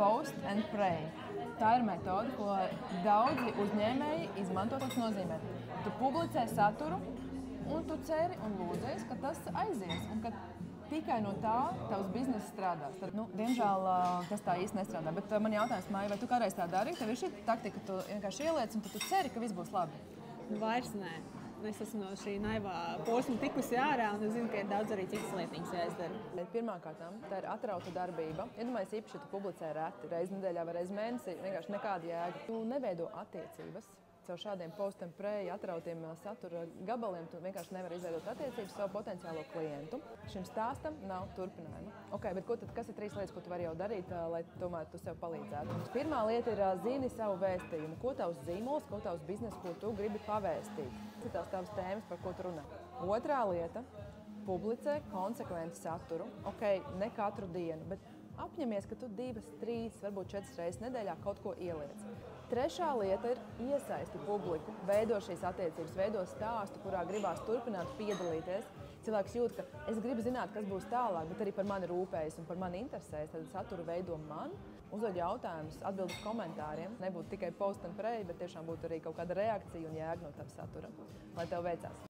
Post and pray. Tā ir metode, ko daudzi uzņēmēji izmanto. Tas nozīmē, tu publicē saturu, un tu ceri un lūdzies, ka tas aizies, un ka tikai no tā tavs bizness strādās. Tad, diemžēl tas tā īsti nestrādā. Bet man jautājums, Maija, vai tu kādreiz tā dari? Tev ir šī taktika, ka tu vienkārši ieliec, un tu ceri, ka viss būs labi? Vairs nē. Es esmu no šī naivā posma tikusi ārā, un es zinu, ka ir daudz arī citas lietiņas jāizdara. Pirmkārt, tā ir atrauta darbība. Iedomājies, īpaši, ja tu publicē reti, reizi nedēļā vai reizi mēnesī, vienkārši nekāda jēga. Tu neveido attiecības. Caur šādiem post and pray atrautiem satura gabaliem tu vienkārši nevari izveidot attiecības savu potenciālo klientu. Šim stāstam nav turpinājuma. Okay, bet kas ir 3 lietas, ko tu vari jau darīt, lai tomēr tu sev palīdzētu? Pirmā lieta ir zini savu vēstījumu. Ko tavs zīmols, ko tavs bizness, ko tu gribi pavēstīt. Tas ir tavs tēmas, par ko tu runā. Otrā lieta – publicē konsekventu saturu. Okay, ne katru dienu, bet apņemies, ka tu 2, 3, varbūt 4 reizes nedēļā kaut ko ieliec. Trešā lieta ir iesaisti publiku, veido šīs attiecības, veido stāstu, kurā gribās turpināt piedalīties. Cilvēks jūt, ka es gribu zināt, kas būs tālāk, bet arī par mani rūpējas un par mani interesējas. Tad saturu veido man, uzdod jautājumus, atbild uz komentāriem. Nebūtu tikai post and pray, bet tiešām būtu arī kaut kāda reakcija un jēga no tava satura. Lai tev veicās!